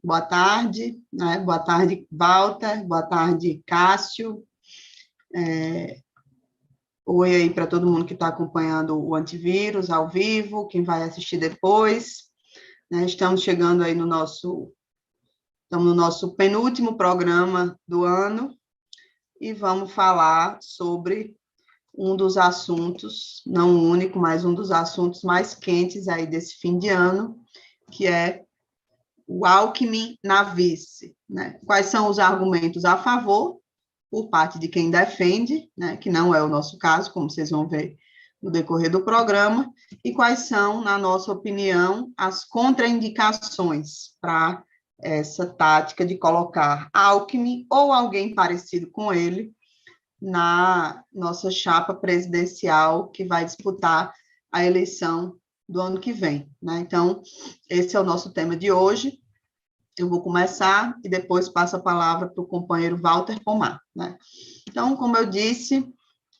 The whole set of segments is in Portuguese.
boa tarde, né? Boa tarde, Walter, boa tarde, Cássio. Oi aí para todo mundo que está acompanhando o Antivírus ao vivo, quem vai assistir depois. Né? Estamos chegando aí no nosso penúltimo programa do ano e vamos falar sobre um dos assuntos, não o único, mas um dos assuntos mais quentes aí desse fim de ano, que é o Alckmin na vice. Né? Quais são os argumentos a favor, por parte de quem defende, né, que não é o nosso caso, como vocês vão ver no decorrer do programa, e quais são, na nossa opinião, as contraindicações para essa tática de colocar Alckmin ou alguém parecido com ele na nossa chapa presidencial que vai disputar a eleição do ano que vem. Né? Então, esse é o nosso tema de hoje. Eu vou começar e depois passo a palavra para o companheiro Walter Pomar. Né? Então, como eu disse,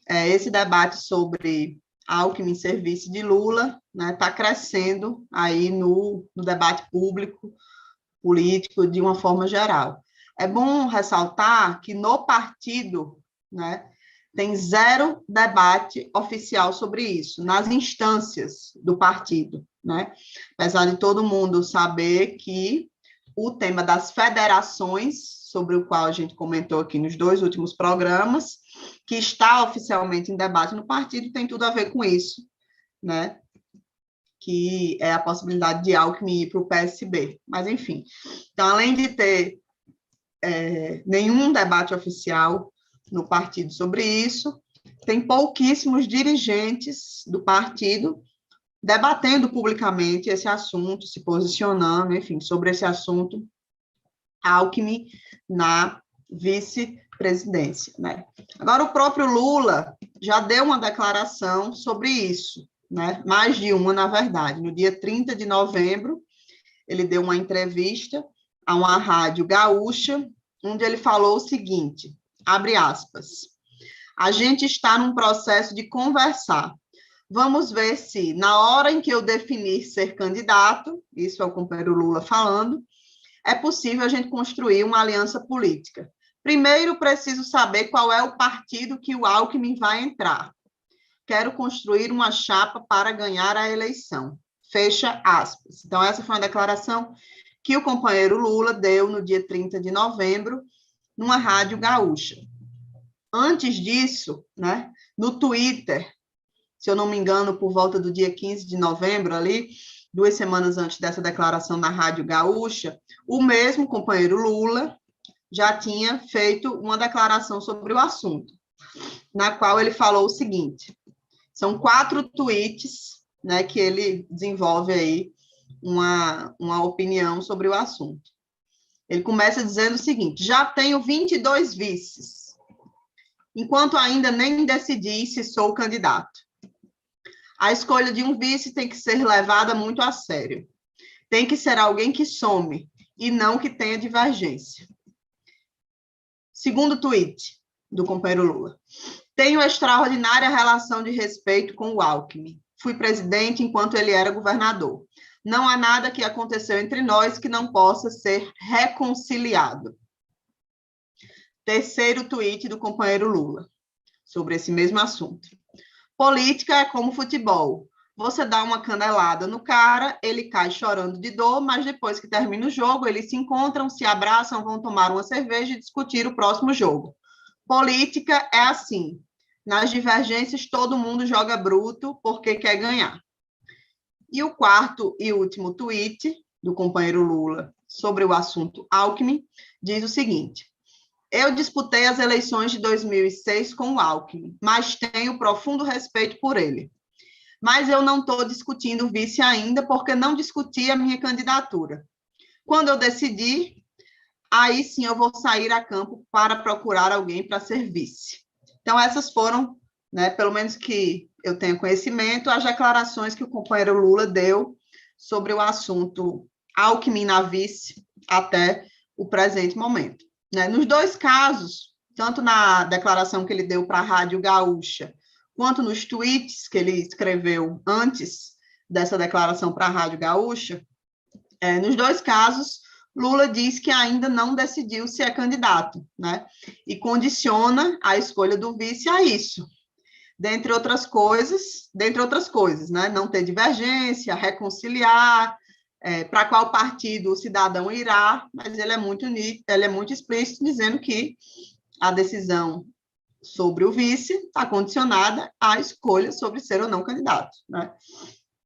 esse debate sobre Alckmin ser vice de Lula está, né, crescendo aí no debate público, político, de uma forma geral. É bom ressaltar que no partido, né, tem zero debate oficial sobre isso, nas instâncias do partido. Né? Apesar de todo mundo saber que o tema das federações, sobre o qual a gente comentou aqui nos 2 últimos programas, que está oficialmente em debate no partido, tem tudo a ver com isso, né? Que é a possibilidade de Alckmin ir para o PSB. Mas, enfim. Então, além de ter nenhum debate oficial no partido sobre isso, tem pouquíssimos dirigentes do partido debatendo publicamente esse assunto, se posicionando, enfim, sobre esse assunto, Alckmin na vice-presidência. Né? Agora, o próprio Lula já deu uma declaração sobre isso, né? Mais de uma, na verdade. No dia 30 de novembro, ele deu uma entrevista a uma rádio gaúcha, onde ele falou o seguinte, abre aspas, a gente está num processo de conversar. Vamos ver se, na hora em que eu definir ser candidato, isso é o companheiro Lula falando, é possível a gente construir uma aliança política. Primeiro, preciso saber qual é o partido que o Alckmin vai entrar. Quero construir uma chapa para ganhar a eleição. Fecha aspas. Então, essa foi uma declaração que o companheiro Lula deu no dia 30 de novembro, numa rádio gaúcha. Antes disso, né, no Twitter, se eu não me engano, por volta do dia 15 de novembro, ali, 2 semanas antes dessa declaração na Rádio Gaúcha, o mesmo companheiro Lula já tinha feito uma declaração sobre o assunto, na qual ele falou o seguinte, são 4 tweets, né, que ele desenvolve aí uma opinião sobre o assunto. Ele começa dizendo o seguinte, já tenho 22 vices, enquanto ainda nem decidi se sou candidato. A escolha de um vice tem que ser levada muito a sério. Tem que ser alguém que some e não que tenha divergência. Segundo tweet do companheiro Lula. Tenho extraordinária relação de respeito com o Alckmin. Fui presidente enquanto ele era governador. Não há nada que aconteceu entre nós que não possa ser reconciliado. Terceiro tweet do companheiro Lula, sobre esse mesmo assunto. Política é como futebol. Você dá uma canelada no cara, ele cai chorando de dor, mas depois que termina o jogo, eles se encontram, se abraçam, vão tomar uma cerveja e discutir o próximo jogo. Política é assim. Nas divergências, todo mundo joga bruto porque quer ganhar. E o quarto e último tweet do companheiro Lula sobre o assunto Alckmin diz o seguinte: eu disputei as eleições de 2006 com o Alckmin, mas tenho profundo respeito por ele. Mas eu não estou discutindo vice ainda, porque não discuti a minha candidatura. Quando eu decidir, aí sim eu vou sair a campo para procurar alguém para ser vice. Então, essas foram, né, pelo menos que eu tenho conhecimento, as declarações que o companheiro Lula deu sobre o assunto Alckmin na vice até o presente momento. Né? Nos 2 casos, tanto na declaração que ele deu para a Rádio Gaúcha, quanto nos tweets que ele escreveu antes dessa declaração para a Rádio Gaúcha, nos 2 casos, Lula diz que ainda não decidiu se é candidato, né? E condiciona a escolha do vice a isso. Dentre outras coisas, né? Não ter divergência, reconciliar, para qual partido o cidadão irá, mas ele é muito explícito, dizendo que a decisão sobre o vice está condicionada à escolha sobre ser ou não candidato, né?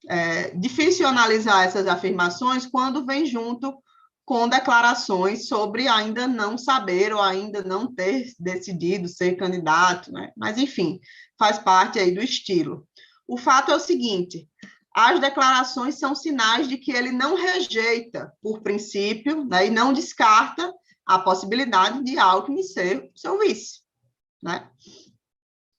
É difícil analisar essas afirmações quando vem junto com declarações sobre ainda não saber ou ainda não ter decidido ser candidato, né? Mas, enfim, faz parte aí do estilo. O fato é o seguinte: as declarações são sinais de que ele não rejeita, por princípio, né, e não descarta a possibilidade de Alckmin ser seu vice, né?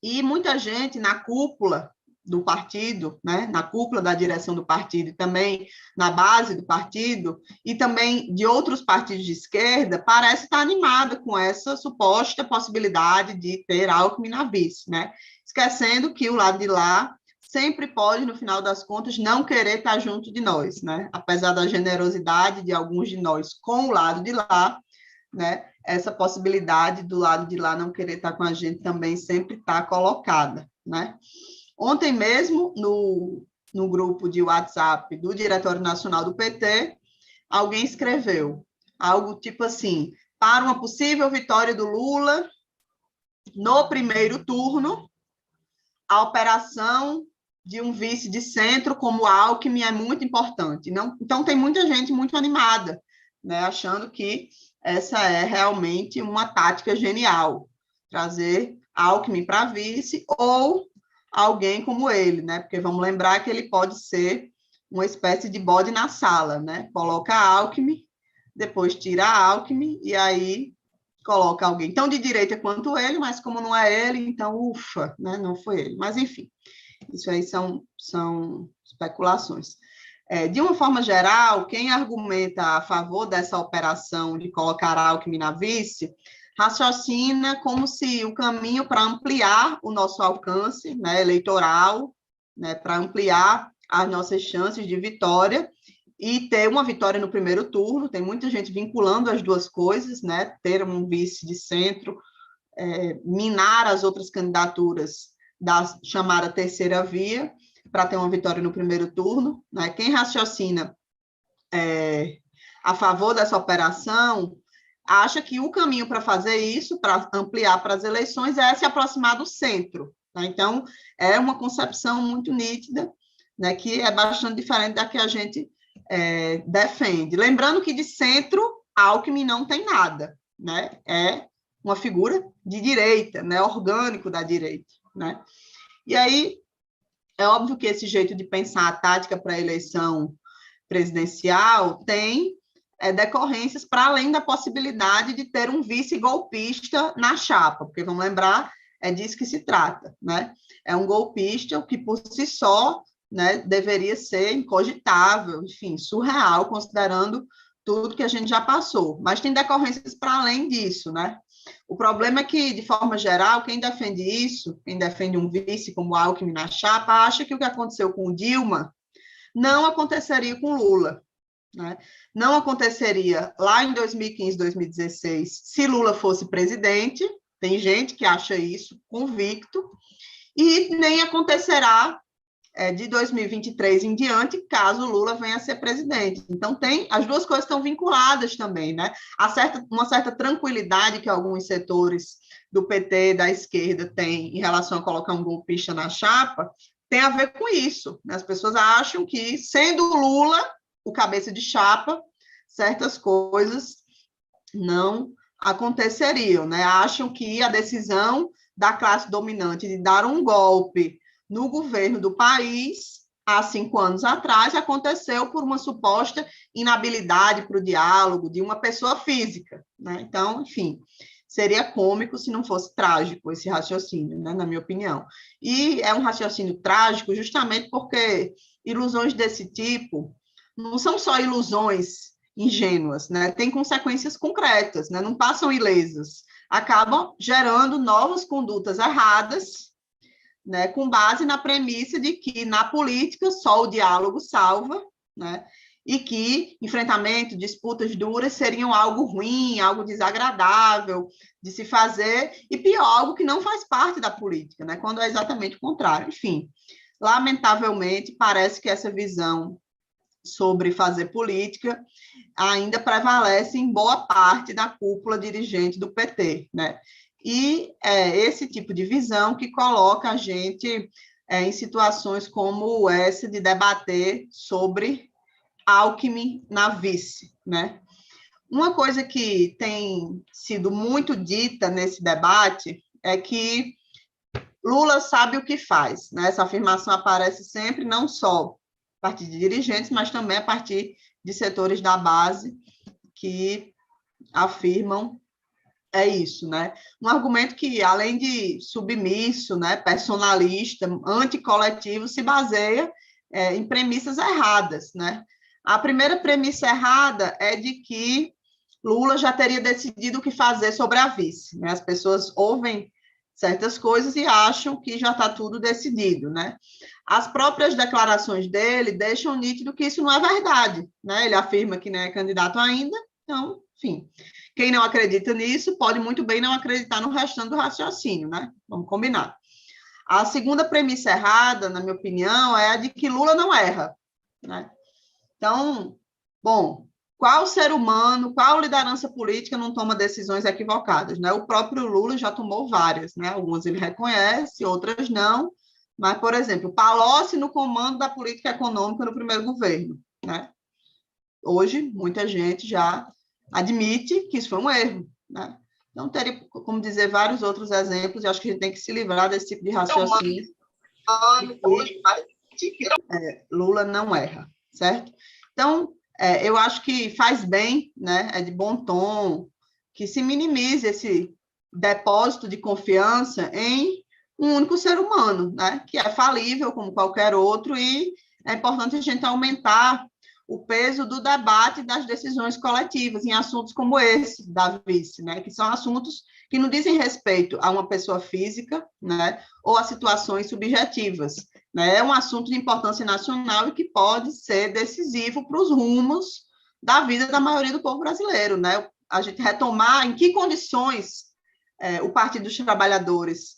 E muita gente na cúpula do partido, né, na cúpula da direção do partido, e também na base do partido, e também de outros partidos de esquerda, parece estar animada com essa suposta possibilidade de ter Alckmin na vice, né? Esquecendo que o lado de lá sempre pode, no final das contas, não querer estar junto de nós, né? Apesar da generosidade de alguns de nós com o lado de lá, né? Essa possibilidade do lado de lá não querer estar com a gente também sempre está colocada, né? Ontem mesmo, no grupo de WhatsApp do Diretório Nacional do PT, alguém escreveu algo tipo assim: para uma possível vitória do Lula no primeiro turno, a operação de um vice de centro como Alckmin é muito importante. Não, então, tem muita gente muito animada, né, achando que essa é realmente uma tática genial, trazer Alckmin para vice ou alguém como ele, né? Porque vamos lembrar que ele pode ser uma espécie de bode na sala, né? Coloca Alckmin, depois tira Alckmin e aí coloca alguém tão de direita quanto ele, mas como não é ele, então, ufa, né? Não foi ele. Mas, enfim, isso aí são especulações. De uma forma geral, quem argumenta a favor dessa operação de colocar Alckmin na vice raciocina como se o caminho para ampliar o nosso alcance, né, eleitoral, né, para ampliar as nossas chances de vitória e ter uma vitória no primeiro turno. Tem muita gente vinculando as duas coisas, né, ter um vice de centro, minar as outras candidaturas da chamada terceira via, para ter uma vitória no primeiro turno, né? Quem raciocina a favor dessa operação acha que o caminho para fazer isso, para ampliar para as eleições, é se aproximar do centro, tá? Então, é uma concepção muito nítida, né, que é bastante diferente da que a gente defende. Lembrando que de centro, Alckmin não tem nada, né? É uma figura de direita, né, orgânico da direita, né? E aí, é óbvio que esse jeito de pensar a tática para a eleição presidencial tem decorrências para além da possibilidade de ter um vice-golpista na chapa, porque, vamos lembrar, é disso que se trata, né? É um golpista que, por si só, né, deveria ser incogitável, enfim, surreal, considerando tudo que a gente já passou. Mas tem decorrências para além disso, né? O problema é que, de forma geral, quem defende isso, quem defende um vice como Alckmin na chapa, acha que o que aconteceu com o Dilma não aconteceria com Lula, né? Não aconteceria lá em 2015, 2016, se Lula fosse presidente, tem gente que acha isso convicto, e nem acontecerá de 2023 em diante, caso Lula venha a ser presidente. Então, as duas coisas estão vinculadas também, né? Uma certa tranquilidade que alguns setores do PT, da esquerda, têm em relação a colocar um golpista na chapa, tem a ver com isso, né? As pessoas acham que, sendo Lula o cabeça de chapa, certas coisas não aconteceriam, né? Acham que a decisão da classe dominante de dar um golpe no governo do país, há 5 anos atrás, aconteceu por uma suposta inabilidade para o diálogo de uma pessoa física, né? Então, enfim, seria cômico se não fosse trágico esse raciocínio, né, na minha opinião. E é um raciocínio trágico justamente porque ilusões desse tipo não são só ilusões ingênuas, né? Tem consequências concretas, né? Não passam ilesas, acabam gerando novas condutas erradas, né? Com base na premissa de que na política só o diálogo salva, né? e que enfrentamento, disputas duras seriam algo ruim, algo desagradável de se fazer, e pior, algo que não faz parte da política, né? Quando é exatamente o contrário. Enfim, lamentavelmente, parece que essa visão sobre fazer política ainda prevalece em boa parte da cúpula dirigente do PT, né? E é esse tipo de visão que coloca a gente em situações como essa de debater sobre Alckmin na vice, né? Uma coisa que tem sido muito dita nesse debate é que Lula sabe o que faz, né? Essa afirmação aparece sempre, não só a partir de dirigentes, mas também a partir de setores da base que afirmam isso, né? Um argumento que, além de submisso, né, personalista, anticoletivo, se baseia em premissas erradas, né? A primeira premissa errada é de que Lula já teria decidido o que fazer sobre a vice, né? As pessoas ouvem certas coisas e acham que já está tudo decidido, né? As próprias declarações dele deixam nítido que isso não é verdade, né? Ele afirma que não é candidato ainda, então, enfim. Quem não acredita nisso pode muito bem não acreditar no restante do raciocínio, né? Vamos combinar. A segunda premissa errada, na minha opinião, é a de que Lula não erra, né? Então, bom, qual ser humano, qual liderança política não toma decisões equivocadas, né? O próprio Lula já tomou várias, né? Algumas ele reconhece, outras não. Mas, por exemplo, Palocci no comando da política econômica no primeiro governo, né? Hoje, muita gente já admite que isso foi um erro, né? Não teria como dizer vários outros exemplos, e acho que a gente tem que se livrar desse tipo de raciocínio. Lula não erra, certo? Então, eu acho que faz bem, né? É de bom tom que se minimize esse depósito de confiança em um único ser humano, né? Que é falível como qualquer outro, e é importante a gente aumentar o peso do debate das decisões coletivas em assuntos como esse da vice, né? Que são assuntos que não dizem respeito a uma pessoa física, né? Ou a situações subjetivas, né? É um assunto de importância nacional e que pode ser decisivo para os rumos da vida da maioria do povo brasileiro, né? A gente retomar em que condições o Partido dos Trabalhadores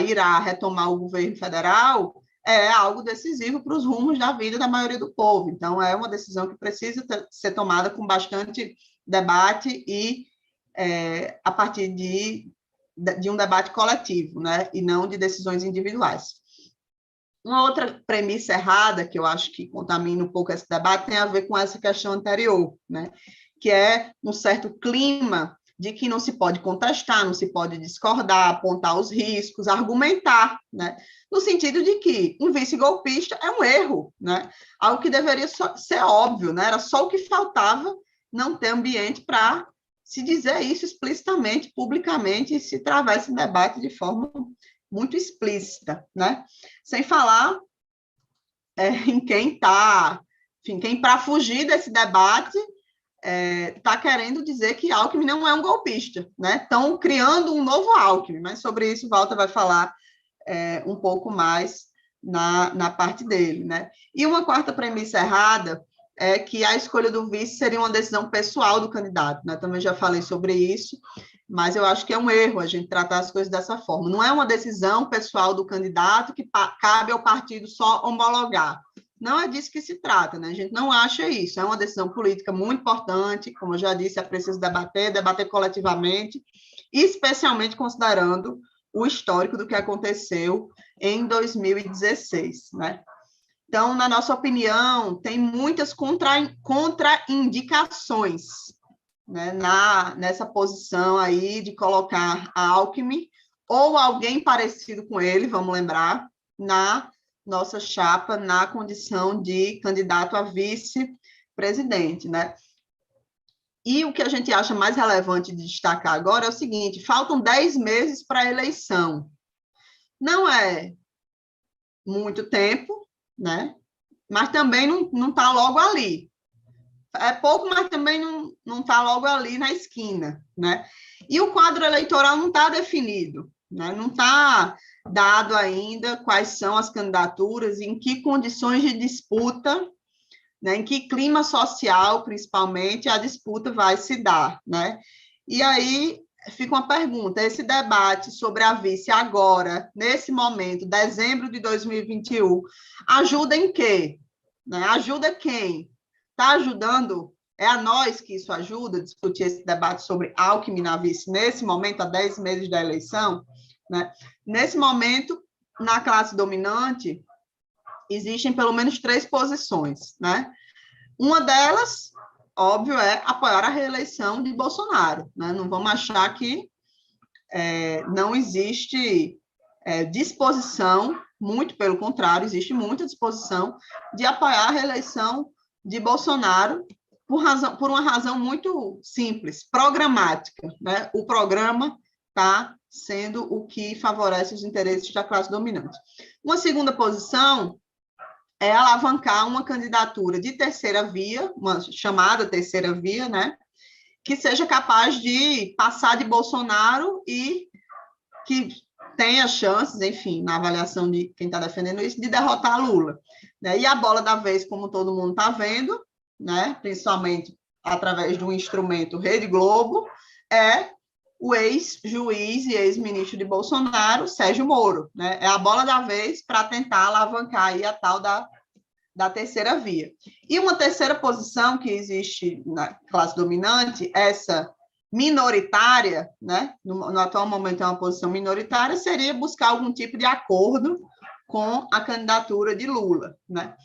irá retomar o governo federal, é algo decisivo para os rumos da vida da maioria do povo. Então, é uma decisão que precisa ser tomada com bastante debate e a partir de um debate coletivo, né? E não de decisões individuais. Uma outra premissa errada, que eu acho que contamina um pouco esse debate, tem a ver com essa questão anterior, né? Que é um certo clima de que não se pode contestar, não se pode discordar, apontar os riscos, argumentar, né? No sentido de que um vice-golpista é um erro, né? Algo que deveria ser óbvio, né? Era só o que faltava não ter ambiente para se dizer isso explicitamente, publicamente, e se travar esse debate de forma muito explícita, né? Sem falar em quem está, enfim, quem para fugir desse debate está querendo dizer que Alckmin não é um golpista, né? Estão criando um novo Alckmin, mas sobre isso Walter vai falar um pouco mais na parte dele, né? E uma quarta premissa errada é que a escolha do vice seria uma decisão pessoal do candidato, né? Também já falei sobre isso, mas eu acho que é um erro a gente tratar as coisas dessa forma. Não é uma decisão pessoal do candidato que cabe ao partido só homologar. Não é disso que se trata, né? A gente não acha isso. É uma decisão política muito importante, como eu já disse, é preciso debater coletivamente, especialmente considerando o histórico do que aconteceu em 2016, né? Então, na nossa opinião, tem muitas contraindicações, né, nessa posição aí de colocar a Alckmin ou alguém parecido com ele, vamos lembrar, na nossa chapa, na condição de candidato a vice-presidente, né? E o que a gente acha mais relevante de destacar agora é o seguinte: faltam 10 meses para a eleição. Não é muito tempo, né? Mas também não está logo ali. É pouco, mas também não está logo ali na esquina, né? E o quadro eleitoral não está definido, né? Não está dado ainda quais são as candidaturas e em que condições de disputa né? Em que clima social, principalmente, a disputa vai se dar, né? E aí fica uma pergunta: esse debate sobre a vice agora, nesse momento, dezembro de 2021, ajuda em quê? Né? Ajuda quem? Está ajudando? É a nós que isso ajuda, discutir esse debate sobre Alckmin na vice, nesse momento, há 10 meses da eleição, né? Nesse momento, na classe dominante, existem pelo menos 3 posições, né? Uma delas, óbvio, é apoiar a reeleição de Bolsonaro, né? Não vamos achar que não existe disposição, muito pelo contrário, existe muita disposição de apoiar a reeleição de Bolsonaro por uma razão muito simples, programática, né? O programa está sendo o que favorece os interesses da classe dominante. Uma segunda posição é alavancar uma candidatura de terceira via, uma chamada terceira via, né? Que seja capaz de passar de Bolsonaro e que tenha chances, enfim, na avaliação de quem está defendendo isso, de derrotar Lula. Né? E a bola da vez, como todo mundo está vendo, né? Principalmente através do instrumento Rede Globo, é o ex-juiz e ex-ministro de Bolsonaro, Sérgio Moro. Né? É a bola da vez para tentar alavancar aí a tal da terceira via. E uma terceira posição que existe na classe dominante, essa minoritária, né? No atual momento é uma posição minoritária, seria buscar algum tipo de acordo com a candidatura de Lula, né?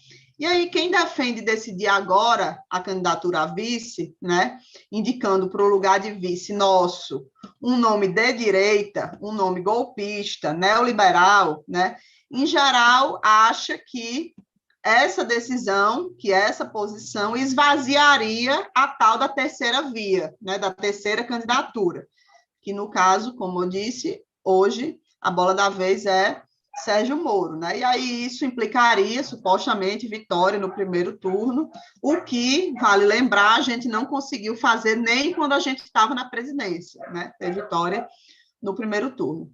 E aí, quem defende decidir agora a candidatura a vice, né, indicando para o lugar de vice nosso um nome de direita, um nome golpista, neoliberal, né, em geral, acha que essa decisão, que essa posição, esvaziaria a tal da terceira via, né, da terceira candidatura, que, no caso, como eu disse, hoje a bola da vez é Sérgio Moro, né? E aí isso implicaria, supostamente, vitória no primeiro turno, o que, vale lembrar, a gente não conseguiu fazer nem quando a gente estava na presidência, né? Ter vitória no primeiro turno.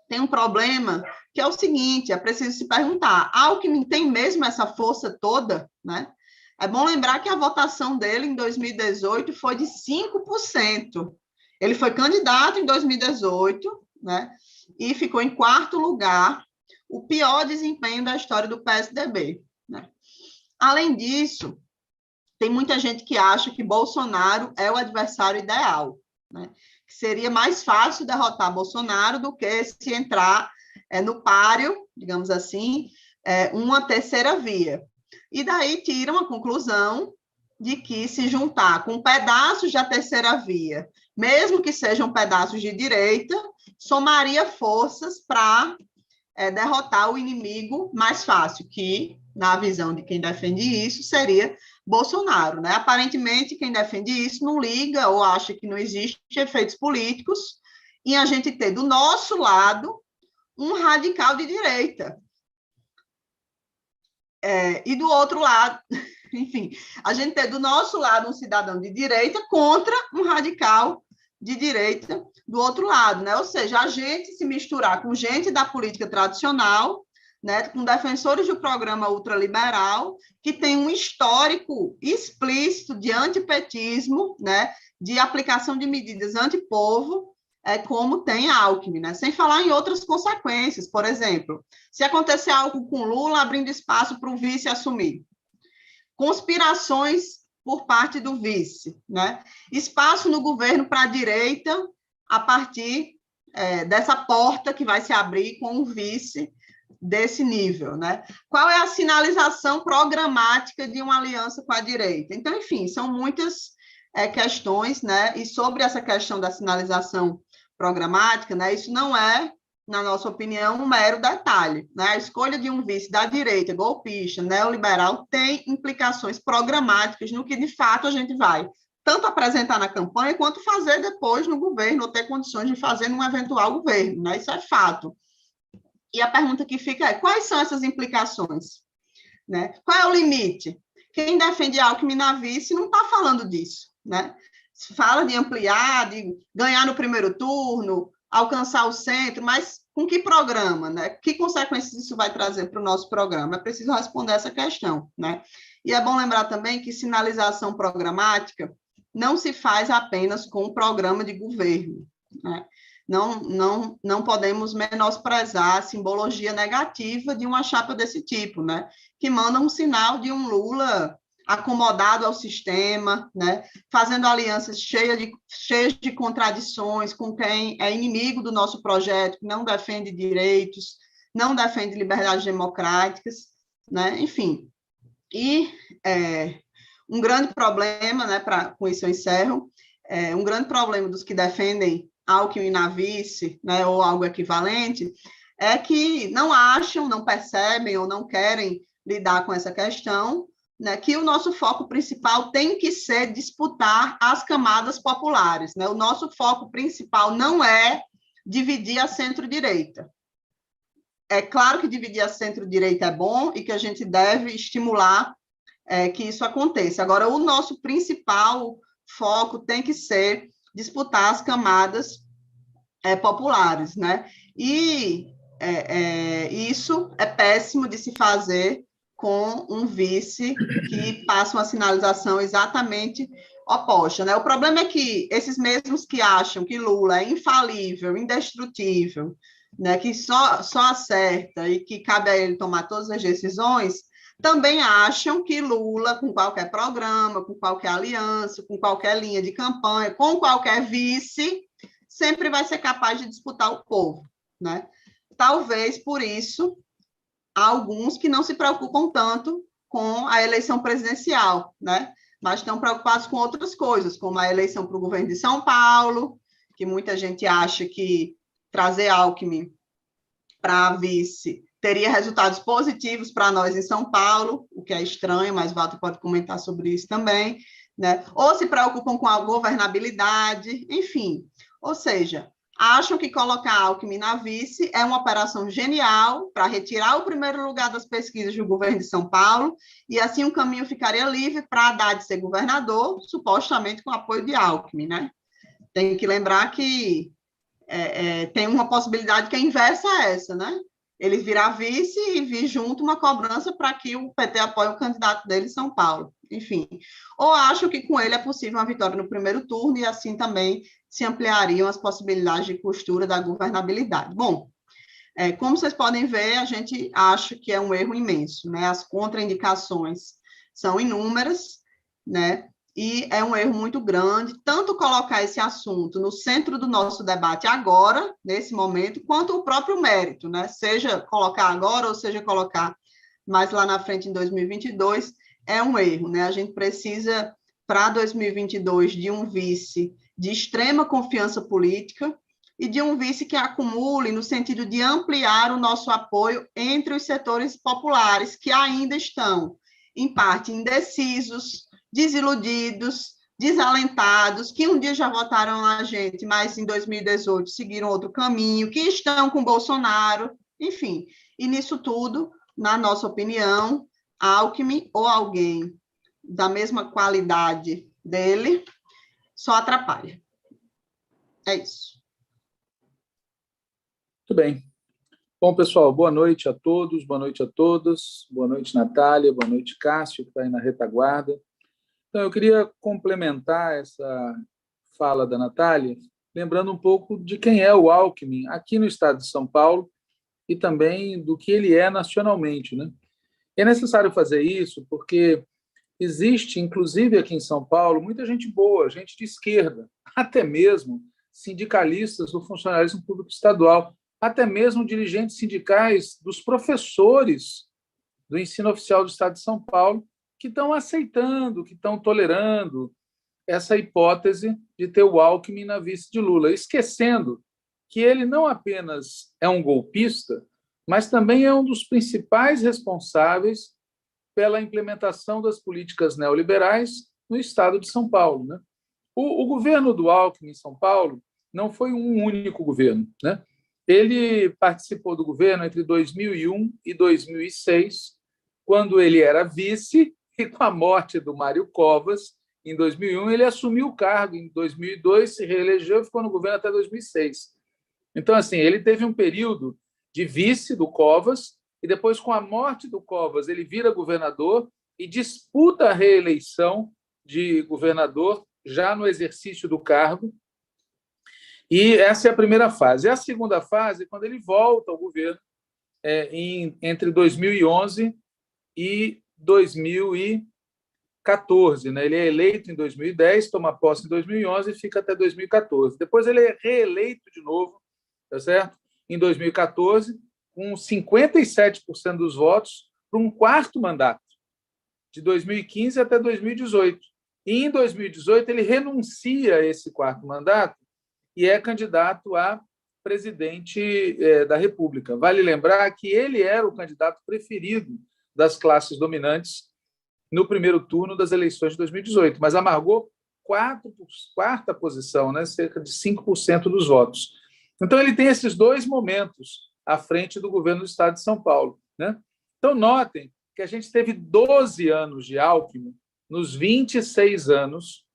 Tem um problema que é o seguinte, é preciso se perguntar, Alckmin tem mesmo essa força toda, né? É bom lembrar que a votação dele em 2018 foi de 5%. Ele foi candidato em 2018, né? E ficou em 4º lugar, o pior desempenho da história do PSDB, né? Além disso, tem muita gente que acha que Bolsonaro é o adversário ideal, né? Que seria mais fácil derrotar Bolsonaro do que se entrar no páreo, digamos assim, uma terceira via. E daí tiram a conclusão de que se juntar com pedaços da terceira via, mesmo que sejam pedaços de direita, somaria forças para derrotar o inimigo mais fácil, que, na visão de quem defende isso, seria Bolsonaro, né? Aparentemente, quem defende isso não liga ou acha que não existe efeitos políticos em a gente ter do nosso lado um radical de direita. E do outro lado, enfim, a gente ter do nosso lado um cidadão de direita contra um radical de direita do outro lado, né? Ou seja, a gente se misturar com gente da política tradicional, né, com defensores do programa ultraliberal, que tem um histórico explícito de antipetismo, né, de aplicação de medidas antipovo, como tem Alckmin, né? Sem falar em outras consequências. Por exemplo, se acontecer algo com Lula, abrindo espaço para o vice assumir. Conspirações por parte do vice, né? Espaço no governo para a direita a partir dessa porta que vai se abrir com o vice desse nível, né? Qual é a sinalização programática de uma aliança com a direita? Então, enfim, são muitas questões, né? E sobre essa questão da sinalização programática, né? Isso não é, na nossa opinião, um mero detalhe, né? A escolha de um vice da direita, golpista, neoliberal, tem implicações programáticas no que, de fato, a gente vai tanto apresentar na campanha, quanto fazer depois no governo, ou ter condições de fazer num eventual governo, né? Isso é fato. E a pergunta que fica é, quais são essas implicações? Né? Qual é o limite? Quem defende Alckmin na vice não está falando disso, né? Fala de ampliar, de ganhar no primeiro turno, alcançar o centro, mas com que programa, né? Que consequências isso vai trazer para o nosso programa? É preciso responder essa questão, né? E é bom lembrar também que sinalização programática não se faz apenas com o programa de governo, né? Não podemos menosprezar a simbologia negativa de uma chapa desse tipo, né? Que manda um sinal de um Lula acomodado ao sistema, né? Fazendo alianças cheias de contradições com quem é inimigo do nosso projeto, que não defende direitos, não defende liberdades democráticas, né? Enfim. E um grande problema, né, com isso eu encerro, um grande problema dos que defendem Alckmin na vice, né, ou algo equivalente, é que não acham, não percebem ou não querem lidar com essa questão, né, que o nosso foco principal tem que ser disputar as camadas populares, né? O nosso foco principal não é dividir a centro-direita. É claro que dividir a centro-direita é bom e que a gente deve estimular que isso aconteça. Agora, o nosso principal foco tem que ser disputar as camadas populares, né? E isso é péssimo de se fazer com um vice que passa uma sinalização exatamente oposta, né? O problema é que esses mesmos que acham que Lula é infalível, indestrutível, né, que só acerta e que cabe a ele tomar todas as decisões, também acham que Lula, com qualquer programa, com qualquer aliança, com qualquer linha de campanha, com qualquer vice, sempre vai ser capaz de disputar o povo, né? Talvez por isso há alguns que não se preocupam tanto com a eleição presidencial, né? Mas estão preocupados com outras coisas, como a eleição para o governo de São Paulo, que muita gente acha que trazer Alckmin para vice teria resultados positivos para nós em São Paulo, o que é estranho, mas Walter pode comentar sobre isso também, né? Ou se preocupam com a governabilidade, enfim. Ou seja, acham que colocar Alckmin na vice é uma operação genial para retirar o primeiro lugar das pesquisas do governo de São Paulo, e assim o caminho ficaria livre para Haddad ser governador, supostamente com apoio de Alckmin, né? Tem que lembrar que tem uma possibilidade que é inversa a essa, né? Ele virar vice e vir junto uma cobrança para que o PT apoie o candidato dele em São Paulo. Enfim, ou acho que com ele é possível uma vitória no primeiro turno e assim também se ampliariam as possibilidades de costura da governabilidade. Bom, como vocês podem ver, a gente acha que é um erro imenso, né? As contraindicações são inúmeras, né? E é um erro muito grande, tanto colocar esse assunto no centro do nosso debate agora, nesse momento, quanto o próprio mérito, né? Seja colocar agora ou seja colocar mais lá na frente, em 2022, é um erro, né? A gente precisa, para 2022, de um vice de extrema confiança política e de um vice que acumule no sentido de ampliar o nosso apoio entre os setores populares, que ainda estão, em parte, indecisos, desiludidos, desalentados, que um dia já votaram na gente, mas em 2018 seguiram outro caminho, que estão com Bolsonaro, enfim. E nisso tudo, na nossa opinião, Alckmin ou alguém da mesma qualidade dele só atrapalha. É isso. Muito bem. Bom, pessoal, boa noite a todos, boa noite a todas, boa noite, Natália, boa noite, Cássio, que está aí na retaguarda. Então, eu queria complementar essa fala da Natália, lembrando um pouco de quem é o Alckmin aqui no estado de São Paulo e também do que ele é nacionalmente, né? É necessário fazer isso porque existe, inclusive aqui em São Paulo, muita gente boa, gente de esquerda, até mesmo sindicalistas do funcionalismo público estadual, até mesmo dirigentes sindicais dos professores do ensino oficial do estado de São Paulo, que estão aceitando, que estão tolerando essa hipótese de ter o Alckmin na vice de Lula, esquecendo que ele não apenas é um golpista, mas também é um dos principais responsáveis pela implementação das políticas neoliberais no estado de São Paulo, né? O governo do Alckmin em São Paulo não foi um único governo, né? Ele participou do governo entre 2001 e 2006, quando ele era vice, e com a morte do Mário Covas, em 2001, ele assumiu o cargo, em 2002 se reelegeu e ficou no governo até 2006. Então, assim, ele teve um período de vice do Covas, e depois, com a morte do Covas, ele vira governador, e disputa a reeleição de governador já no exercício do cargo. E essa é a primeira fase. A segunda fase é quando ele volta ao governo entre 2011 e 2014. Né? Ele é eleito em 2010, toma posse em 2011 e fica até 2014. Depois ele é reeleito de novo, tá certo? Em 2014, com 57% dos votos, para um quarto mandato, de 2015 até 2018. E em 2018 ele renuncia a esse quarto mandato e é candidato a presidente da República. Vale lembrar que ele era o candidato preferido das classes dominantes no primeiro turno das eleições de 2018, mas amargou quarta posição, né? Cerca de 5% dos votos. Então, ele tem esses dois momentos à frente do governo do Estado de São Paulo. Né? Então, notem que a gente teve 12 anos de Alckmin nos 26 anos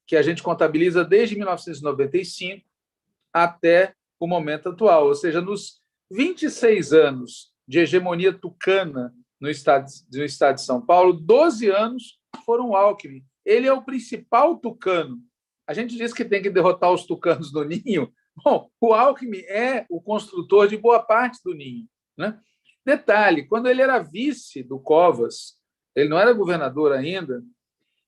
que a gente contabiliza desde 1995 até o momento atual, ou seja, nos 26 anos de hegemonia tucana no estado de São Paulo, 12 anos foram o Alckmin. Ele é o principal tucano. A gente diz que tem que derrotar os tucanos no ninho. Bom, o Alckmin é o construtor de boa parte do ninho. Né? Detalhe, quando ele era vice do Covas, ele não era governador ainda,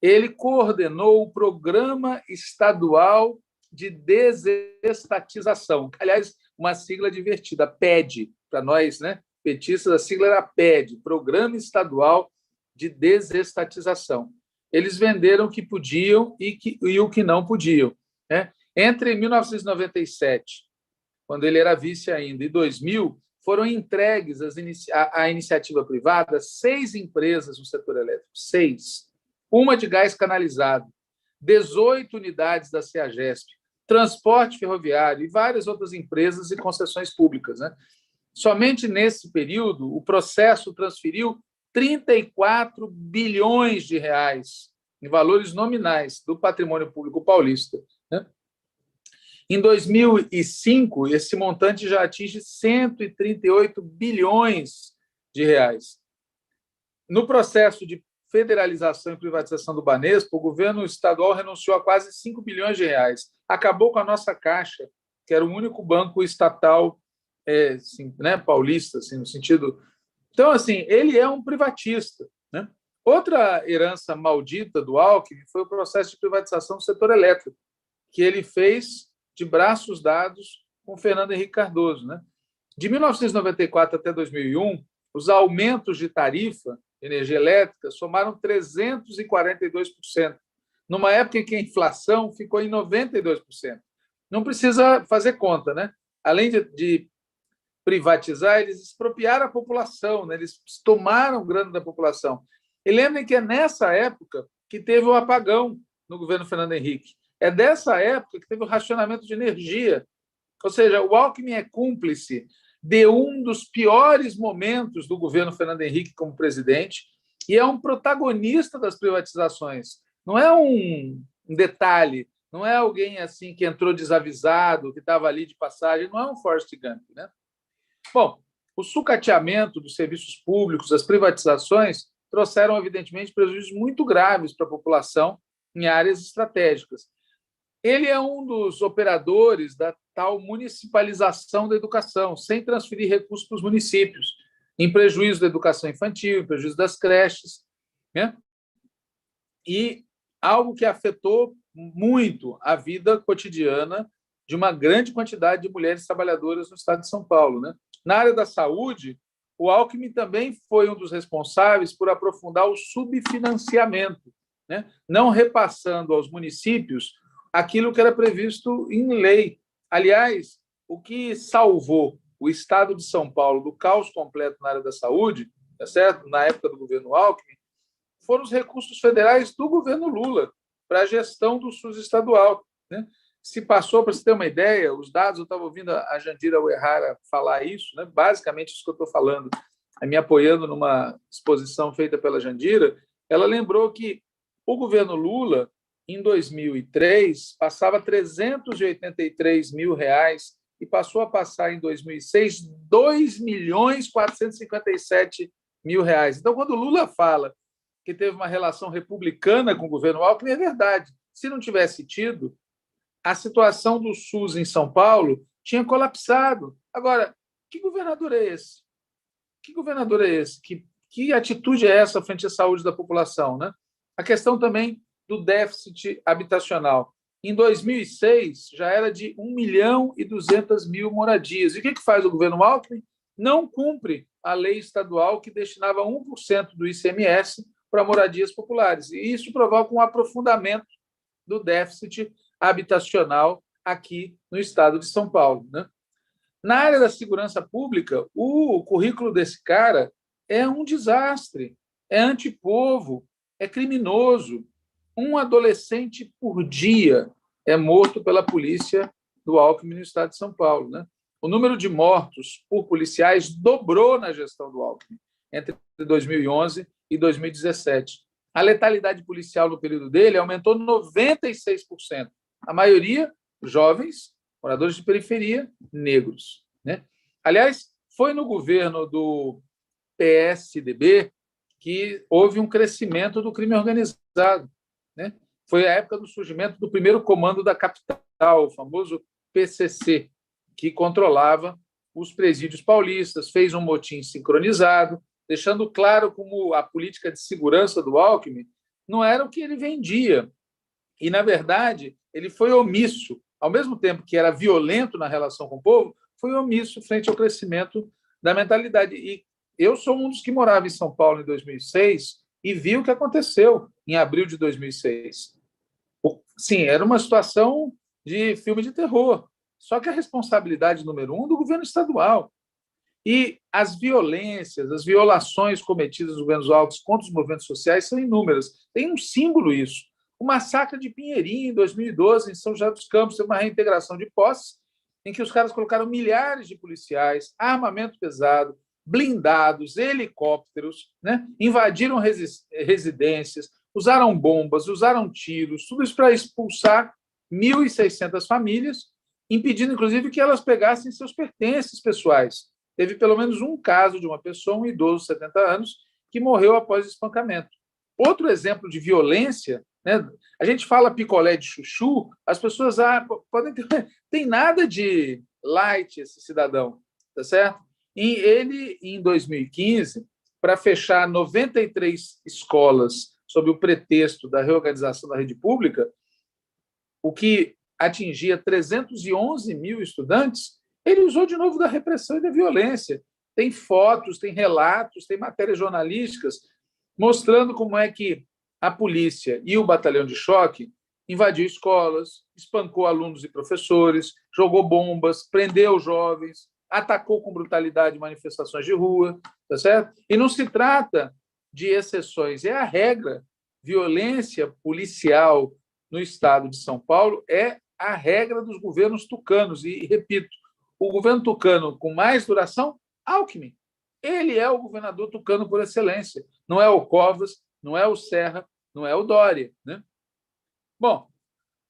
ele coordenou o Programa Estadual de Desestatização. Aliás, uma sigla divertida, PED, para nós, né, petistas, a sigla era PED, Programa Estadual de Desestatização. Eles venderam o que podiam e o que não podiam. Né? Entre 1997, quando ele era vice ainda, e 2000, foram entregues à iniciativa privada 6 empresas no setor elétrico, 6. Uma de gás canalizado, 18 unidades da CEAGESP, transporte ferroviário e várias outras empresas e concessões públicas. Né? Somente nesse período, o processo transferiu 34 bilhões de reais em valores nominais do patrimônio público paulista. Né? Em 2005, esse montante já atinge 138 bilhões de reais. No processo de federalização e privatização do Banespa, o governo estadual renunciou a quase 5 bilhões de reais. Acabou com a nossa Caixa, que era o único banco estatal assim, né, paulista, assim, no sentido... Então, assim, ele é um privatista. Né? Outra herança maldita do Alckmin foi o processo de privatização do setor elétrico, que ele fez de braços dados com Fernando Henrique Cardoso. Né? De 1994 até 2001, os aumentos de tarifa de energia elétrica somaram 342%, numa época em que a inflação ficou em 92%. Não precisa fazer conta, né? Além de privatizar, eles expropriaram a população, né? Eles tomaram grana da população. E lembrem que é nessa época que teve o apagão no governo Fernando Henrique. É dessa época que teve o racionamento de energia. Ou seja, o Alckmin é cúmplice de um dos piores momentos do governo Fernando Henrique como presidente e é um protagonista das privatizações. Não é um detalhe, não é alguém assim que entrou desavisado, que estava ali de passagem, não é um Forrest Gump. Né? Bom, o sucateamento dos serviços públicos, as privatizações, trouxeram, evidentemente, prejuízos muito graves para a população em áreas estratégicas. Ele é um dos operadores da tal municipalização da educação, sem transferir recursos para os municípios, em prejuízo da educação infantil, em prejuízo das creches. Né? E algo que afetou muito a vida cotidiana de uma grande quantidade de mulheres trabalhadoras no estado de São Paulo. Né? Na área da saúde, o Alckmin também foi um dos responsáveis por aprofundar o subfinanciamento, né? Não repassando aos municípios aquilo que era previsto em lei. Aliás, o que salvou o estado de São Paulo do caos completo na área da saúde, tá certo? Na época do governo Alckmin, foram os recursos federais do governo Lula para a gestão do SUS estadual. Né? Se passou, para você ter uma ideia, os dados, eu estava ouvindo a Jandira Uehara falar isso, né? Basicamente isso que eu estou falando, me apoiando numa exposição feita pela Jandira, ela lembrou que o governo Lula, em 2003, passava 383 mil reais e passou a passar, em 2006, 2.457.000 reais. Então, quando o Lula fala que teve uma relação republicana com o governo Alckmin, é verdade. Se não tivesse tido, a situação do SUS em São Paulo tinha colapsado. Agora, que governador é esse? Que governador é esse? Que atitude é essa frente à saúde da população, né? A questão também do déficit habitacional. Em 2006, já era de 1.200.000 moradias. E o que faz o governo Alckmin? Não cumpre a lei estadual que destinava 1% do ICMS para moradias populares. E isso provoca um aprofundamento do déficit habitacional aqui no estado de São Paulo, né? Na área da segurança pública, o currículo desse cara é um desastre, é antipovo, é criminoso. Um adolescente por dia é morto pela polícia do Alckmin no estado de São Paulo, né? O número de mortos por policiais dobrou na gestão do Alckmin entre 2011 e 2017. A letalidade policial no período dele aumentou 96%. A maioria, jovens, moradores de periferia, negros, né? Aliás, foi no governo do PSDB que houve um crescimento do crime organizado, né? Foi a época do surgimento do primeiro comando da capital, o famoso PCC, que controlava os presídios paulistas, fez um motim sincronizado, deixando claro como a política de segurança do Alckmin não era o que ele vendia. E, na verdade, ele foi omisso. Ao mesmo tempo que era violento na relação com o povo, foi omisso frente ao crescimento da mentalidade. E eu sou um dos que morava em São Paulo em 2006 e vi o que aconteceu em abril de 2006. Sim, era uma situação de filme de terror. Só que a responsabilidade número 1 do governo estadual. E as violências, as violações cometidas nos governos Alckmin contra os movimentos sociais são inúmeras. Tem um símbolo isso. O massacre de Pinheirinho, em 2012, em São José dos Campos, teve uma reintegração de posses, em que os caras colocaram milhares de policiais, armamento pesado, blindados, helicópteros, né? Invadiram residências, usaram bombas, usaram tiros, tudo isso para expulsar 1.600 famílias, impedindo, inclusive, que elas pegassem seus pertences pessoais. Teve pelo menos um caso de uma pessoa, um idoso de 70 anos, que morreu após espancamento. Outro exemplo de violência, né? A gente fala picolé de chuchu, as pessoas podem ter... Tem nada de light esse cidadão, tá certo? E ele, em 2015, para fechar 93 escolas sob o pretexto da reorganização da rede pública, o que atingia 311 mil estudantes, ele usou de novo da repressão e da violência. Tem fotos, tem relatos, tem matérias jornalísticas mostrando como é que a polícia e o batalhão de choque invadiu escolas, espancou alunos e professores, jogou bombas, prendeu jovens, atacou com brutalidade manifestações de rua, tá certo? E não se trata de exceções, é a regra. Violência policial no estado de São Paulo é a regra dos governos tucanos. E, repito, o governo tucano com mais duração, Alckmin. Ele é o governador tucano por excelência. Não é o Covas, não é o Serra, não é o Dória, né? Bom,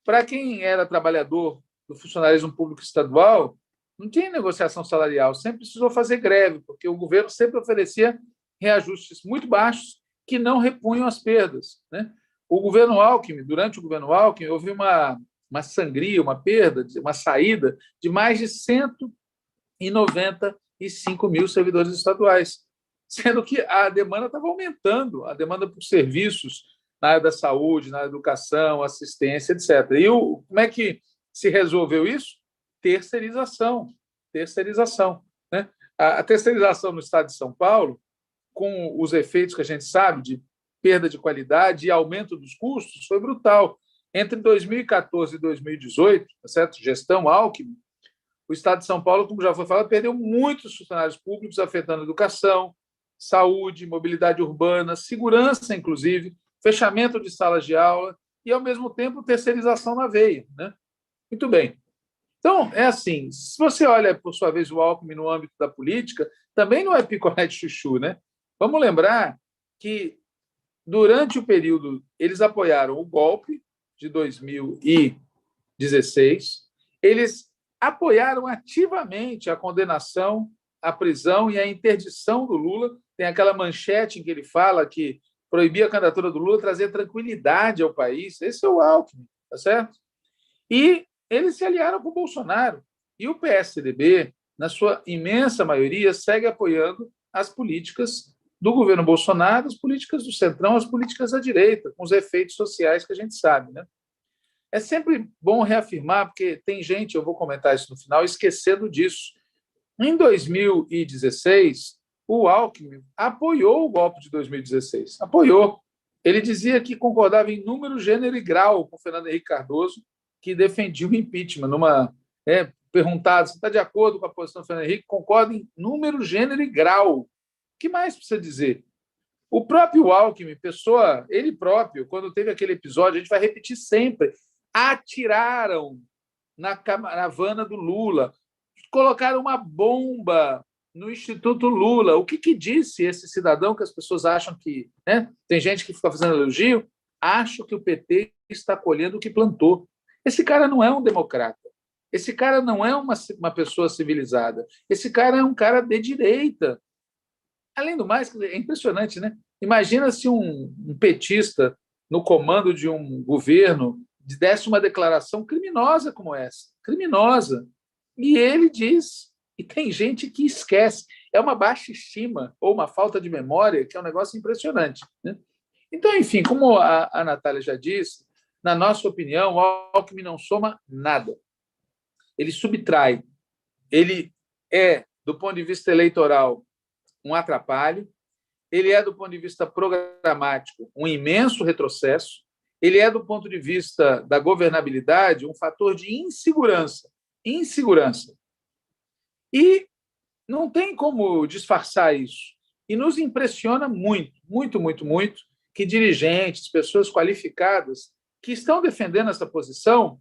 para quem era trabalhador do funcionalismo público estadual, não tinha negociação salarial, sempre precisou fazer greve, porque o governo sempre oferecia reajustes muito baixos que não repunham as perdas, né? O governo Alckmin, durante o governo Alckmin, houve uma sangria, uma perda, uma saída de mais de 195 mil servidores estaduais, sendo que a demanda estava aumentando, a demanda por serviços na área da saúde, na educação, assistência, etc. E como é que se resolveu isso? Terceirização, né? A terceirização no estado de São Paulo, com os efeitos que a gente sabe de perda de qualidade e aumento dos custos, foi brutal. Entre 2014 e 2018, tá certo? Gestão Alckmin, o estado de São Paulo, como já foi falado, perdeu muitos funcionários públicos, afetando a educação, saúde, mobilidade urbana, segurança, inclusive, fechamento de salas de aula e, ao mesmo tempo, terceirização na veia, né? Muito bem. Então, é assim, se você olha, por sua vez, o Alckmin no âmbito da política, também não é picolé de chuchu, né? Vamos lembrar que, durante o período, eles apoiaram o golpe de 2016, eles apoiaram ativamente a condenação, a prisão e a interdição do Lula. Tem aquela manchete em que ele fala que proibir a candidatura do Lula, trazer tranquilidade ao país. Esse é o Alckmin, tá certo? E eles se aliaram com o Bolsonaro. E o PSDB, na sua imensa maioria, segue apoiando as políticas do governo Bolsonaro, as políticas do Centrão, as políticas da direita, com os efeitos sociais que a gente sabe, né? É sempre bom reafirmar, porque tem gente, eu vou comentar isso no final, esquecendo disso. Em 2016, o Alckmin apoiou o golpe de 2016. Apoiou. Ele dizia que concordava em número, gênero e grau com o Fernando Henrique Cardoso, que defendia o impeachment. Perguntado se está de acordo com a posição do Fernando Henrique, concorda em número, gênero e grau. O que mais precisa dizer? O próprio Alckmin, pessoa, ele próprio, quando teve aquele episódio, a gente vai repetir sempre, atiraram na caravana do Lula, colocaram uma bomba no Instituto Lula. O que disse esse cidadão que as pessoas acham que... Né? Tem gente que fica fazendo elogio, acho que o PT está colhendo o que plantou. Esse cara não é um democrata. Esse cara não é uma pessoa civilizada. Esse cara é um cara de direita. Além do mais, é impressionante, né? Imagina se um petista no comando de um governo desse uma declaração criminosa como essa. Criminosa. E ele diz, e tem gente que esquece. É uma baixa estima ou uma falta de memória, que é um negócio impressionante, né? Então, enfim, como a Natália já disse, na nossa opinião, o Alckmin não soma nada. Ele subtrai. Ele é, do ponto de vista eleitoral, um atrapalho. Ele é, do ponto de vista programático, um imenso retrocesso. Ele é, do ponto de vista da governabilidade, um fator de insegurança. Insegurança. E não tem como disfarçar isso. E nos impressiona muito, muito, muito, muito que dirigentes, pessoas qualificadas que estão defendendo essa posição,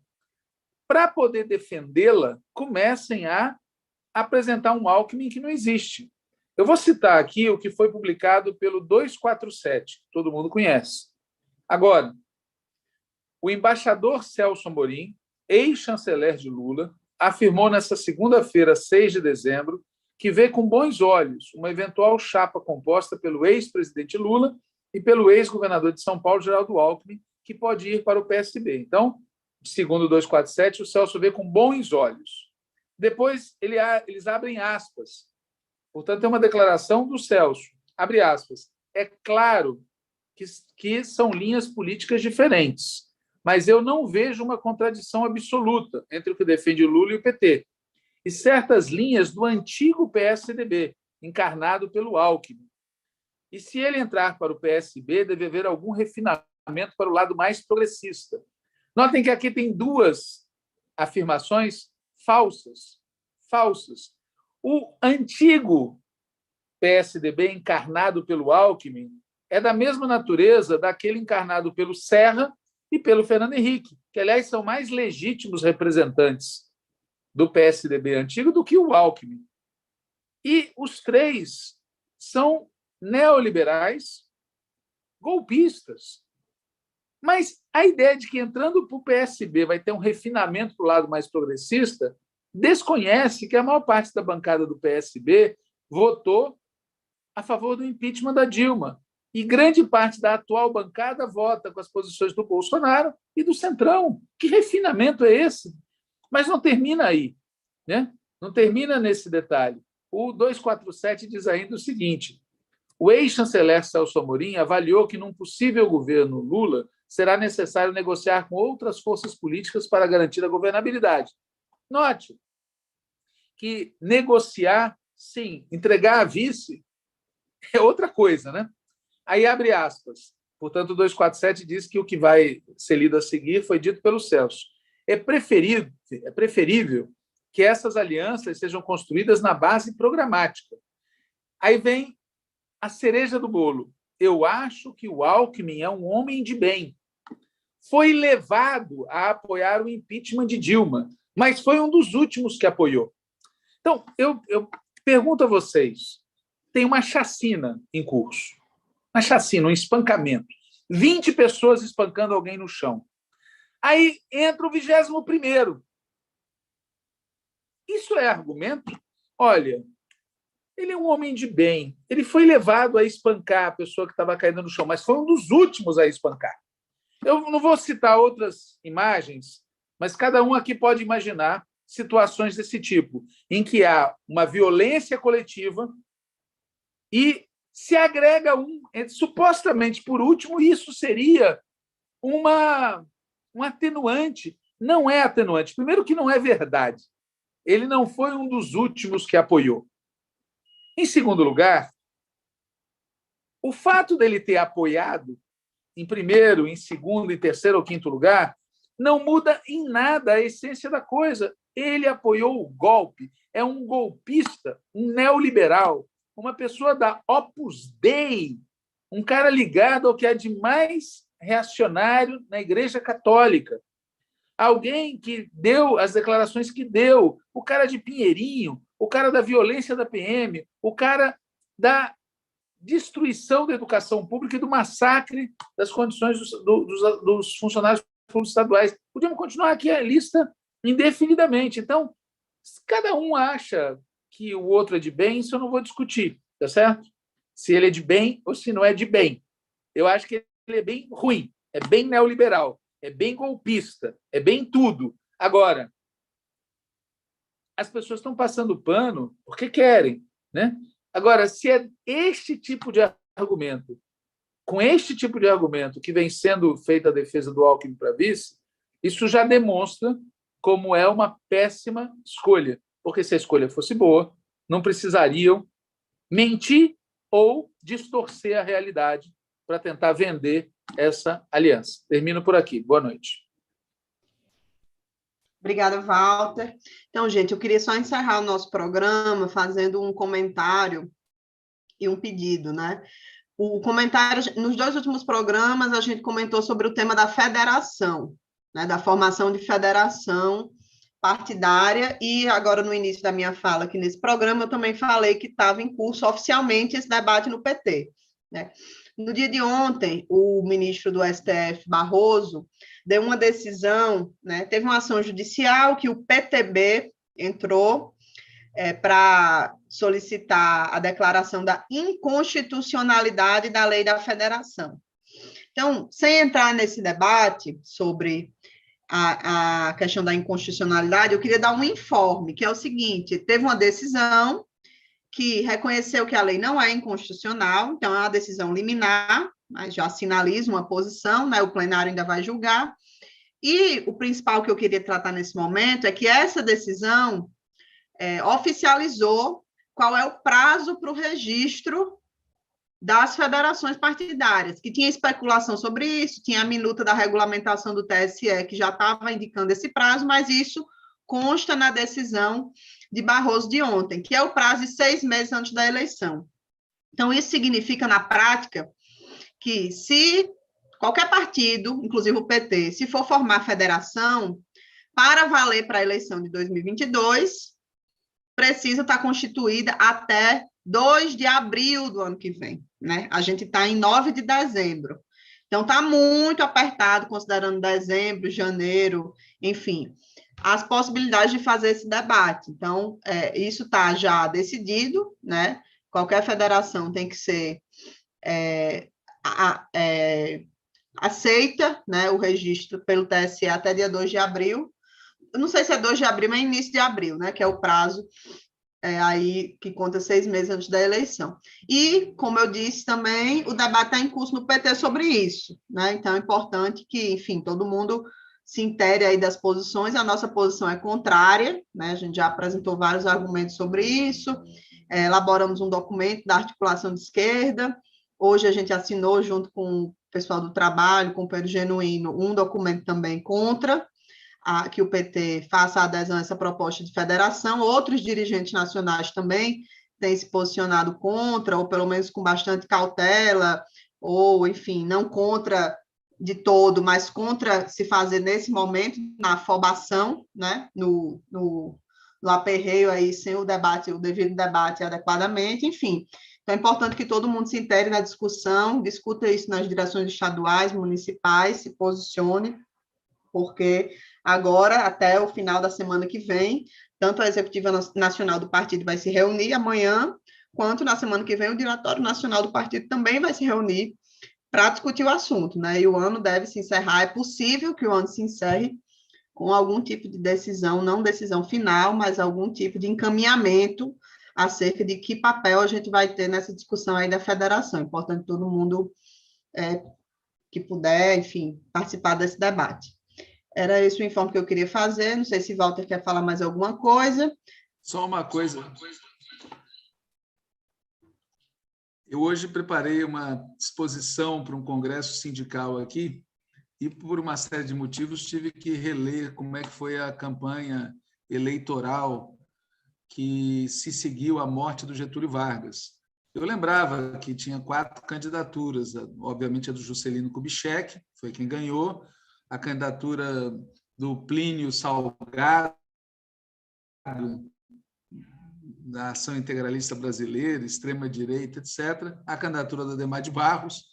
para poder defendê-la, comecem a apresentar um Alckmin que não existe. Eu vou citar aqui o que foi publicado pelo 247, que todo mundo conhece. Agora, o embaixador Celso Amorim, ex-chanceler de Lula, afirmou nesta segunda-feira, 6 de dezembro, que vê com bons olhos uma eventual chapa composta pelo ex-presidente Lula e pelo ex-governador de São Paulo, Geraldo Alckmin, que pode ir para o PSB. Então, segundo o 247, o Celso vê com bons olhos. Depois, eles abrem aspas. Portanto, é uma declaração do Celso. Abre aspas. É claro que são linhas políticas diferentes, mas eu não vejo uma contradição absoluta entre o que defende o Lula e o PT, e certas linhas do antigo PSDB, encarnado pelo Alckmin. E se ele entrar para o PSB, deve haver algum refinamento para o lado mais progressista. Notem que aqui tem duas afirmações falsas. Falsas. O antigo PSDB, encarnado pelo Alckmin, é da mesma natureza daquele encarnado pelo Serra e pelo Fernando Henrique, que, aliás, são mais legítimos representantes do PSDB antigo do que o Alckmin. E os três são neoliberais, golpistas. Mas a ideia de que, entrando para o PSB, vai ter um refinamento para o lado mais progressista, desconhece que a maior parte da bancada do PSB votou a favor do impeachment da Dilma. E grande parte da atual bancada vota com as posições do Bolsonaro e do Centrão. Que refinamento é esse? Mas não termina aí, né? Não termina nesse detalhe. O 247 diz ainda o seguinte: o ex-chanceler Celso Amorim avaliou que, num possível governo Lula, será necessário negociar com outras forças políticas para garantir a governabilidade. Note que negociar, sim, entregar a vice é outra coisa, né? Aí abre aspas. Portanto, o 247 diz que o que vai ser lido a seguir foi dito pelo Celso. É preferível que essas alianças sejam construídas na base programática. Aí vem a cereja do bolo. Eu acho que o Alckmin é um homem de bem. Foi levado a apoiar o impeachment de Dilma, mas foi um dos últimos que apoiou. Então, eu pergunto a vocês, tem uma chacina em curso. Uma chacina, um espancamento. 20 pessoas espancando alguém no chão. Aí entra o 21º. Isso é argumento? Olha, ele é um homem de bem. Ele foi levado a espancar a pessoa que estava caindo no chão, mas foi um dos últimos a espancar. Eu não vou citar outras imagens, mas cada um aqui pode imaginar situações desse tipo, em que há uma violência coletiva e se agrega supostamente por último, isso seria um atenuante. Não é atenuante. Primeiro que não é verdade. Ele não foi um dos últimos que apoiou. Em segundo lugar, o fato dele ter apoiado em primeiro, em segundo, em terceiro ou quinto lugar, não muda em nada a essência da coisa. Ele apoiou o golpe, é um golpista, um neoliberal, uma pessoa da Opus Dei, um cara ligado ao que há de mais reacionário na Igreja Católica. Alguém que deu as declarações que deu, o cara de Pinheirinho, o cara da violência da PM, o cara da destruição da educação pública e do massacre das condições dos funcionários públicos estaduais. Podemos continuar aqui a lista indefinidamente. Então, cada um acha que o outro é de bem, isso eu não vou discutir, tá certo? Se ele é de bem ou se não é de bem. Eu acho que ele é bem ruim, é bem neoliberal, é bem golpista, é bem tudo. Agora, as pessoas estão passando pano porque querem, né? Agora, se é este tipo de argumento, com este tipo de argumento que vem sendo feita a defesa do Alckmin para vice, isso já demonstra como é uma péssima escolha. Porque se a escolha fosse boa, não precisariam mentir ou distorcer a realidade para tentar vender essa aliança. Termino por aqui. Boa noite. Obrigada, Walter. Então, gente, eu queria só encerrar o nosso programa fazendo um comentário e um pedido, né? O comentário, nos 2 últimos programas, a gente comentou sobre o tema da federação, né? Da formação de federação partidária, e agora, no início da minha fala aqui nesse programa, eu também falei que estava em curso oficialmente esse debate no PT, né? No dia de ontem, o ministro do STF, Barroso, deu uma decisão, né? Teve uma ação judicial que o PTB entrou para solicitar a declaração da inconstitucionalidade da lei da federação. Então, sem entrar nesse debate sobre a questão da inconstitucionalidade, eu queria dar um informe, que é o seguinte: teve uma decisão que reconheceu que a lei não é inconstitucional, então é uma decisão liminar, mas já sinaliza uma posição, né? O plenário ainda vai julgar. E o principal que eu queria tratar nesse momento é que essa decisão oficializou qual é o prazo para o registro das federações partidárias, que tinha especulação sobre isso, tinha a minuta da regulamentação do TSE, que já estava indicando esse prazo, mas isso consta na decisão de Barroso de ontem, que é o prazo de 6 meses antes da eleição. Então, isso significa, na prática, que se qualquer partido, inclusive o PT, se for formar federação, para valer para a eleição de 2022, precisa estar constituída até 2 de abril do ano que vem, né? A gente está em 9 de dezembro. Então, está muito apertado, considerando dezembro, janeiro, enfim, as possibilidades de fazer esse debate. Então, isso está já decidido, né? Qualquer federação tem que ser aceita, né, o registro pelo TSE até dia 2 de abril. Eu não sei se é 2 de abril, mas é início de abril, né, que é o prazo aí que conta 6 meses antes da eleição. E, como eu disse também, o debate está em curso no PT sobre isso, né? Então é importante que, enfim, todo mundo se intere aí das posições. A nossa posição é contrária, né? A gente já apresentou vários argumentos sobre isso, elaboramos um documento da articulação de esquerda. Hoje a gente assinou, junto com o pessoal do trabalho, com o Pedro Genuíno, um documento também contra que o PT faça a adesão a essa proposta de federação. Outros dirigentes nacionais também têm se posicionado contra, ou pelo menos com bastante cautela, ou, enfim, não contra de todo, mas contra se fazer nesse momento, na afobação, né, no aperreio aí, sem o debate, o devido debate adequadamente, enfim. Então, é importante que todo mundo se intere na discussão, discuta isso nas direções estaduais, municipais, se posicione, porque agora, até o final da semana que vem, tanto a Executiva Nacional do partido vai se reunir amanhã, quanto na semana que vem o Diretório Nacional do Partido também vai se reunir para discutir o assunto, né? E o ano deve se encerrar, é possível que o ano se encerre com algum tipo de decisão, não decisão final, mas algum tipo de encaminhamento acerca de que papel a gente vai ter nessa discussão aí da federação. É importante todo mundo que puder, enfim, participar desse debate. Era esse o informe que eu queria fazer. Não sei se Walter quer falar mais alguma coisa. Só uma coisa. Eu hoje preparei uma exposição para um congresso sindical aqui e, por uma série de motivos, tive que reler como é que foi a campanha eleitoral que se seguiu à morte do Getúlio Vargas. Eu lembrava que tinha 4 candidaturas, obviamente a do Juscelino Kubitschek, foi quem ganhou, a candidatura do Plínio Salgado, da Ação Integralista Brasileira, extrema-direita, etc., a candidatura da Adhemar de Barros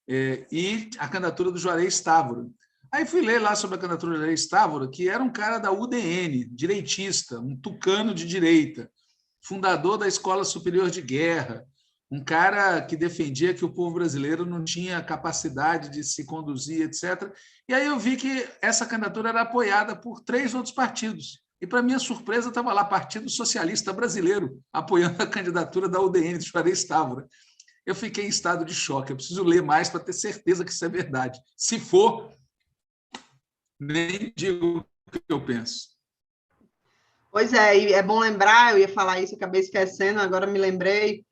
e a candidatura do Juarez Távora. Aí fui ler lá sobre a candidatura do Juarez Távora, que era um cara da UDN, direitista, um tucano de direita, fundador da Escola Superior de Guerra, um cara que defendia que o povo brasileiro não tinha capacidade de se conduzir, etc. E aí eu vi que essa candidatura era apoiada por 3 outros partidos. E, para minha surpresa, estava lá Partido Socialista Brasileiro, apoiando a candidatura da UDN, de Juarez Távora. Eu fiquei em estado de choque. Eu preciso ler mais para ter certeza que isso é verdade. Se for, nem digo o que eu penso. Pois é, e é bom lembrar, eu ia falar isso, acabei esquecendo, agora me lembrei,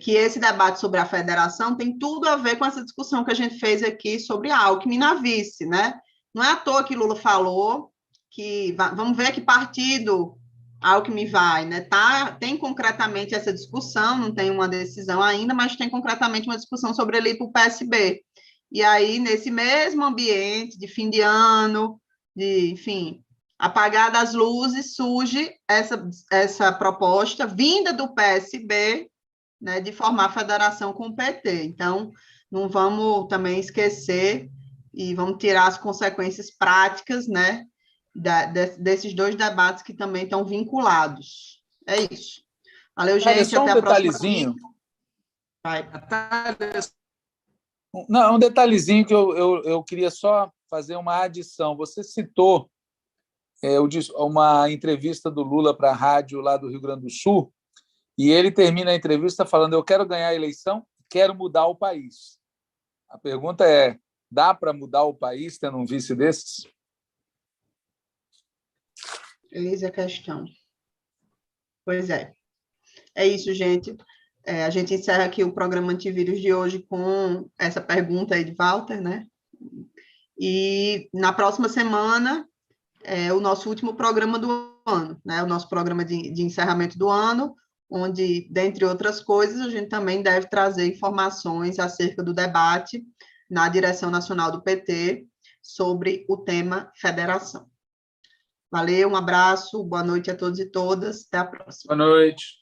que esse debate sobre a federação tem tudo a ver com essa discussão que a gente fez aqui sobre a Alckmin na vice, né? Não é à toa que Lula falou que vamos ver que partido Alckmin vai, né? Tem concretamente essa discussão, não tem uma decisão ainda, mas tem concretamente uma discussão sobre ele ir para o PSB. E aí, nesse mesmo ambiente de fim de ano, enfim, apagada as luzes, surge essa proposta vinda do PSB, né, de formar a federação com o PT. Então, não vamos também esquecer e vamos tirar as consequências práticas, né, desses 2 debates que também estão vinculados. É isso. Valeu, gente. Só até um a próxima. detalhezinho. Vai. Não, um detalhezinho que eu queria só fazer uma adição. Você citou uma entrevista do Lula para a rádio lá do Rio Grande do Sul, e ele termina a entrevista falando: eu quero ganhar a eleição, quero mudar o país. A pergunta é: dá para mudar o país tendo um vice desses? Eis a questão. Pois é. É isso, gente. A gente encerra aqui o programa Antivírus de hoje com essa pergunta aí de Walter, né? E na próxima semana é o nosso último programa do ano, né? O nosso programa de encerramento do ano, onde, dentre outras coisas, a gente também deve trazer informações acerca do debate na direção nacional do PT sobre o tema federação. Valeu, um abraço, boa noite a todos e todas, até a próxima. Boa noite.